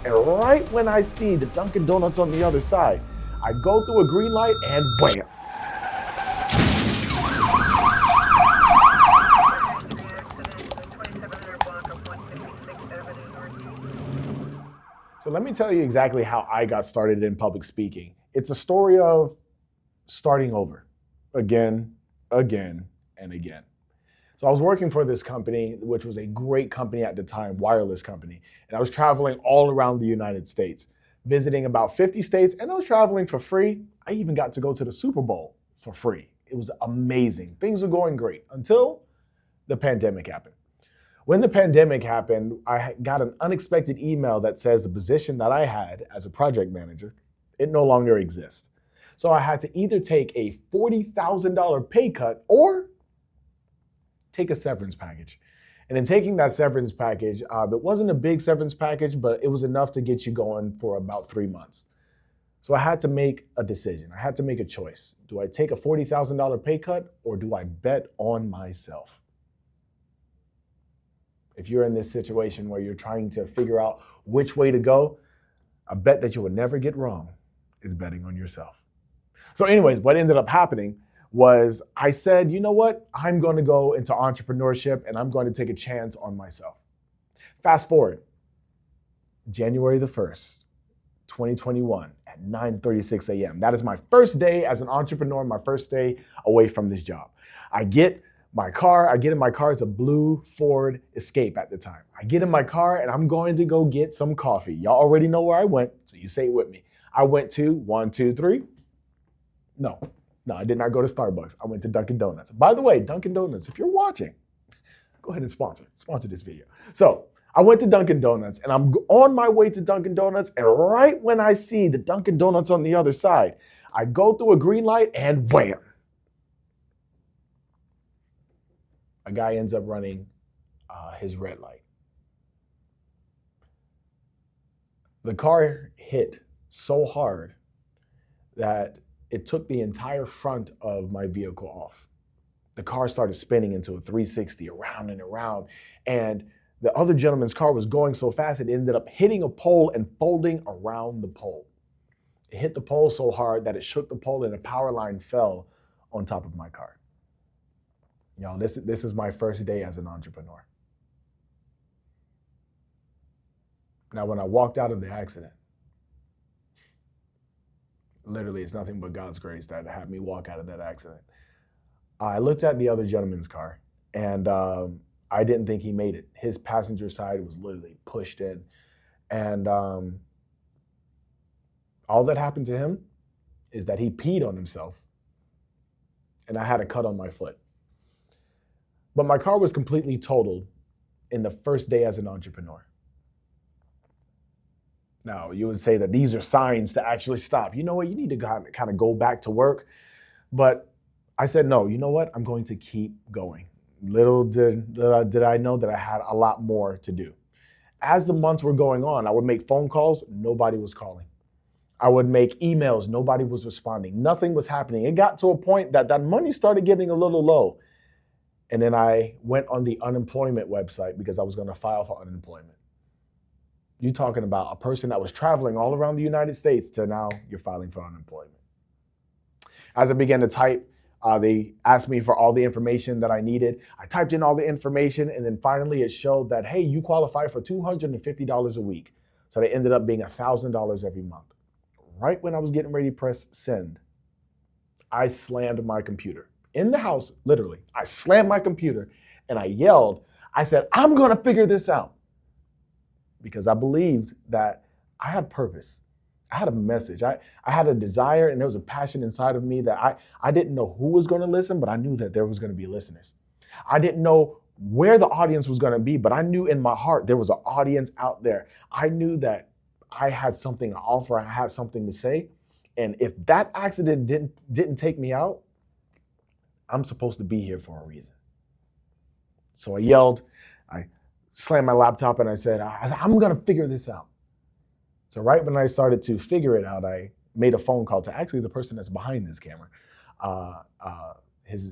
And right when I see the Dunkin' Donuts on the other side, I go through a green light and wham. So let me tell you exactly how I got started in public speaking. It's a story of starting over again, again, and again. So I was working for this company, which was a great company at the time, wireless company. And I was traveling all around the United States, visiting about 50 states, and I was traveling for free. I even got to go to the Super Bowl for free. It was amazing. Things were going great until the pandemic happened. When the pandemic happened, I got an unexpected email that says the position that I had as a project manager, it no longer exists. So I had to either take a $40,000 pay cut or take a severance package. And in taking that severance package, it wasn't a big severance package, but it was enough to get you going for about 3 months. So I had to make a decision. I had to make a choice. Do I take a $40,000 pay cut or do I bet on myself? If you're in this situation where you're trying to figure out which way to go, a bet that you will never get wrong is betting on yourself. So anyways, what ended up happening was I said, you know what? I'm going to go into entrepreneurship and I'm going to take a chance on myself. Fast forward, January the 1st, 2021 at 9:36 a.m. That is my first day as an entrepreneur, my first day away from this job. I get in my car, it's a blue Ford Escape at the time. I get in my car and I'm going to go get some coffee. Y'all already know where I went, so you say it with me. I went to 1, 2, 3. No, I did not go to Starbucks. I went to Dunkin' Donuts. By the way, Dunkin' Donuts, if you're watching, go ahead and sponsor this video. So I went to Dunkin' Donuts and I'm on my way to Dunkin' Donuts. And right when I see the Dunkin' Donuts on the other side, I go through a green light and wham. A guy ends up running his red light. The car hit so hard that it took the entire front of my vehicle off. The car started spinning into a 360 around and around. And the other gentleman's car was going so fast, it ended up hitting a pole and folding around the pole. It hit the pole so hard that it shook the pole and a power line fell on top of my car. Y'all, this is my first day as an entrepreneur. Now, when I walked out of the accident, literally, it's nothing but God's grace that had me walk out of that accident. I looked at the other gentleman's car, and I didn't think he made it. His passenger side was literally pushed in. And all that happened to him is that he peed on himself, and I had a cut on my foot. But my car was completely totaled in the first day as an entrepreneur. Now, you would say that these are signs to actually stop. You know what? You need to kind of go back to work. But I said, no, you know what? I'm going to keep going. Little did I know that I had a lot more to do. As the months were going on, I would make phone calls. Nobody was calling. I would make emails. Nobody was responding. Nothing was happening. It got to a point that money started getting a little low. And then I went on the unemployment website because I was going to file for unemployment. You're talking about a person that was traveling all around the United States to now you're filing for unemployment. As I began to type, they asked me for all the information that I needed. I typed in all the information, and then finally it showed that, hey, you qualify for $250 a week. So they ended up being $1,000 every month. Right when I was getting ready to press send, I slammed my computer. In the house, literally, I slammed my computer and I yelled. I said, I'm going to figure this out. Because I believed that I had purpose. I had a message. I had a desire, and there was a passion inside of me that I didn't know who was going to listen, but I knew that there was going to be listeners. I didn't know where the audience was going to be, but I knew in my heart there was an audience out there. I knew that I had something to offer. I had something to say. And if that accident didn't take me out, I'm supposed to be here for a reason. So I yelled, I slammed my laptop, and I said, I'm going to figure this out. So right when I started to figure it out, I made a phone call to actually the person that's behind this camera.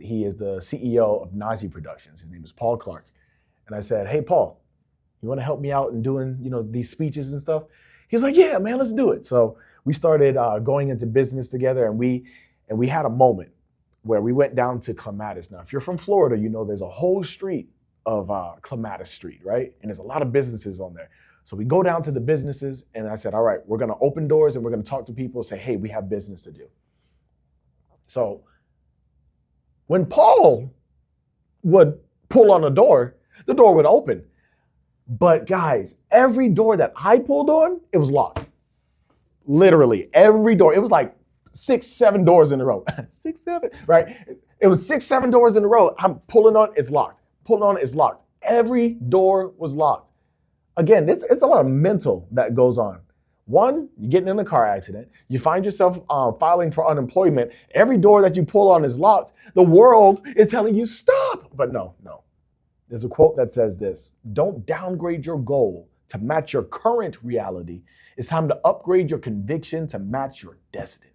He is the CEO of Nazi Productions. His name is Paul Clark. And I said, hey, Paul, you want to help me out in doing, these speeches and stuff? He was like, yeah, man, let's do it. So we started going into business together, and we had a moment where we went down to Clematis. Now, if you're from Florida, you know there's a whole street of Clematis Street, right? And there's a lot of businesses on there. So we go down to the businesses, and I said, all right, we're going to open doors and we're going to talk to people and say, hey, we have business to do. So when Paul would pull on the door would open. But guys, every door that I pulled on, it was locked. Literally every door. It was like 6, 7 doors in a row. 6, 7, right? It was 6, 7 doors in a row. I'm pulling on, it's locked. Pulling on, it's locked. Every door was locked. Again, it's a lot of mental that goes on. One, you're getting in a car accident. You find yourself filing for unemployment. Every door that you pull on is locked. The world is telling you stop. But no. There's a quote that says this: don't downgrade your goal to match your current reality. It's time to upgrade your conviction to match your destiny.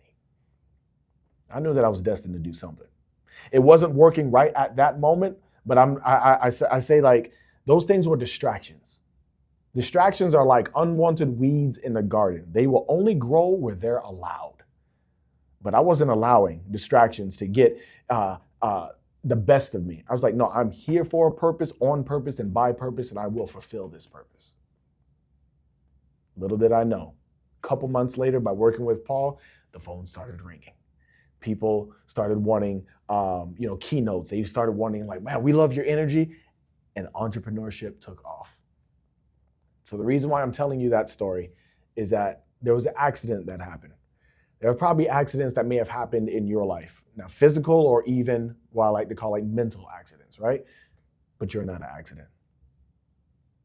I knew that I was destined to do something. It wasn't working right at that moment, but I say like those things were distractions. Distractions are like unwanted weeds in the garden. They will only grow where they're allowed. But I wasn't allowing distractions to get the best of me. I was like, no, I'm here for a purpose, on purpose, and by purpose, and I will fulfill this purpose. Little did I know, a couple months later, by working with Paul, the phone started ringing. People started wanting, keynotes. They started wanting like, man, we love your energy, and entrepreneurship took off. So the reason why I'm telling you that story is that there was an accident that happened. There are probably accidents that may have happened in your life. Now, physical or even what I like to call like mental accidents, right? But you're not an accident.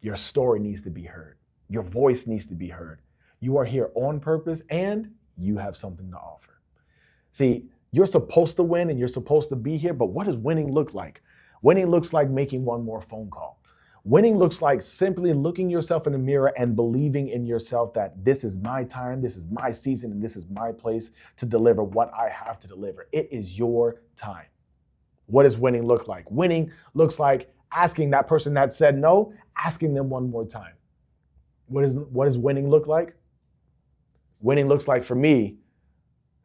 Your story needs to be heard. Your voice needs to be heard. You are here on purpose and you have something to offer. See, you're supposed to win and you're supposed to be here, but what does winning look like? Winning looks like making one more phone call. Winning looks like simply looking yourself in the mirror and believing in yourself that this is my time, this is my season, and this is my place to deliver what I have to deliver. It is your time. What does winning look like? Winning looks like asking that person that said no, asking them one more time. What does winning look like? Winning looks like, for me,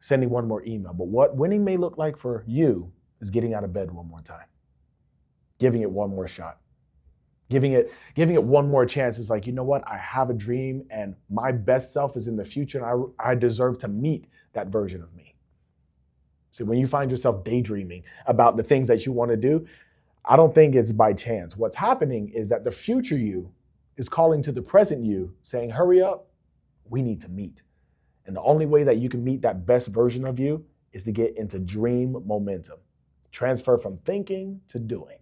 sending one more email. But what winning may look like for you is getting out of bed one more time, giving it one more shot. Giving it one more chance is like, you know what? I have a dream and my best self is in the future and I deserve to meet that version of me. See, when you find yourself daydreaming about the things that you want to do, I don't think it's by chance. What's happening is that the future you is calling to the present you saying, hurry up, we need to meet. And the only way that you can meet that best version of you is to get into dream momentum. Transfer from thinking to doing.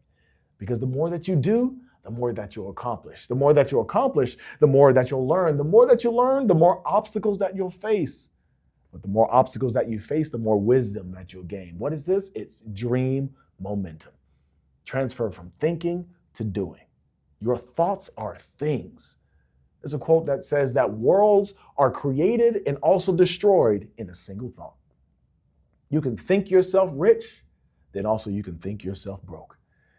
Because the more that you do, the more that you'll accomplish. The more that you'll accomplish, the more that you'll learn. The more that you learn, the more obstacles that you'll face. But the more obstacles that you face, the more wisdom that you'll gain. What is this? It's dream momentum. Transfer from thinking to doing. Your thoughts are things. There's a quote that says that worlds are created and also destroyed in a single thought. You can think yourself rich, then also you can think yourself broke.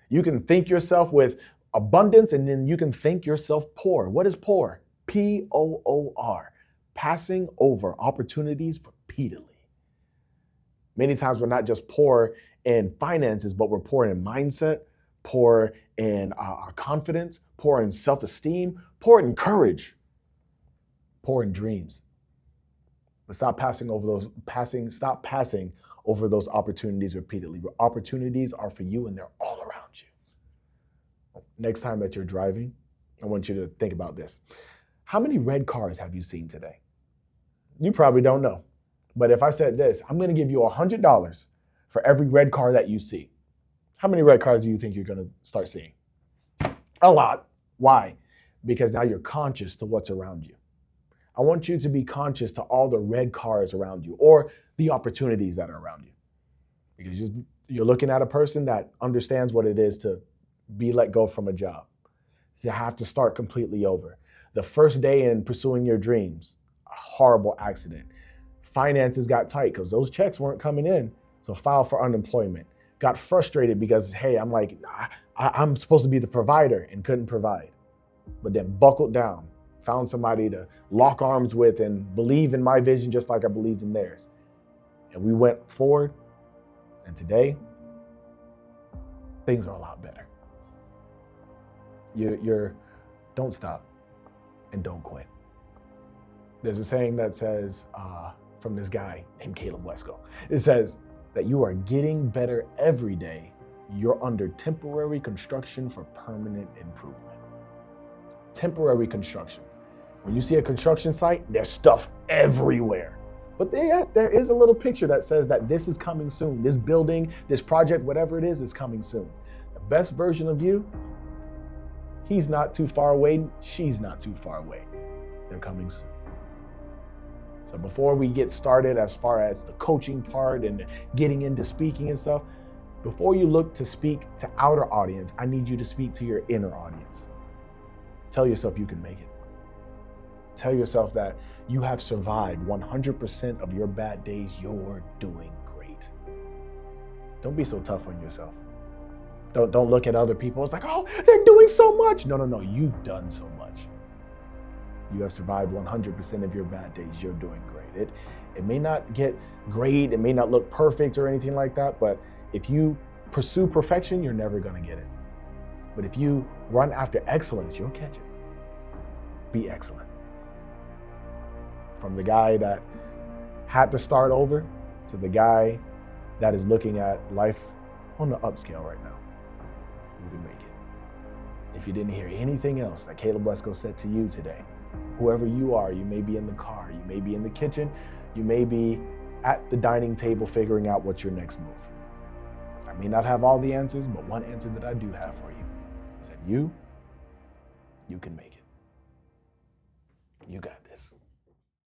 You can think yourself with abundance, and then you can think yourself poor. What is poor? P-O-O-R. Passing over opportunities repeatedly. Many times we're not just poor in finances, but we're poor in mindset, poor in our confidence, poor in self-esteem, poor in courage, poor in dreams. But stop passing over those opportunities repeatedly. Opportunities are for you and they're all around you. Next time that you're driving, I want you to think about this. How many red cars have you seen today? You probably don't know. But if I said this, I'm going to give you $100 for every red car that you see. How many red cars do you think you're going to start seeing? A lot. Why? Because now you're conscious to what's around you. I want you to be conscious to all the red cars around you or the opportunities that are around you. Because you're looking at a person that understands what it is to be let go from a job. You have to start completely over. The first day in pursuing your dreams, a horrible accident. Finances got tight because those checks weren't coming in. So filed for unemployment. Got frustrated because, hey, I'm supposed to be the provider and couldn't provide. But then buckled down, found somebody to lock arms with and believe in my vision just like I believed in theirs. And we went forward, and today, things are a lot better. Don't stop and don't quit. There's a saying that says, from this guy named Caleb Wesco, it says that you are getting better every day. You're under temporary construction for permanent improvement. Temporary construction. When you see a construction site, there's stuff everywhere. But there is a little picture that says that this is coming soon. This building, this project, whatever it is coming soon. The best version of you, he's not too far away, she's not too far away. They're coming soon. So before we get started as far as the coaching part and getting into speaking and stuff, before you look to speak to outer audience, I need you to speak to your inner audience. Tell yourself you can make it. Tell yourself that you have survived 100% of your bad days. You're doing great. Don't be so tough on yourself. Don't look at other people. It's like, oh, they're doing so much. No. You've done so much. You have survived 100% of your bad days. You're doing great. It may not get great. It may not look perfect or anything like that. But if you pursue perfection, you're never going to get it. But if you run after excellence, you'll catch it. Be excellent. From the guy that had to start over to the guy that is looking at life on the upscale right now, you can make it. If you didn't hear anything else that Caleb Wesco said to you today, whoever you are, you may be in the car, you may be in the kitchen, you may be at the dining table figuring out what's your next move. I may not have all the answers, but one answer that I do have for you is that you can make it. You got this.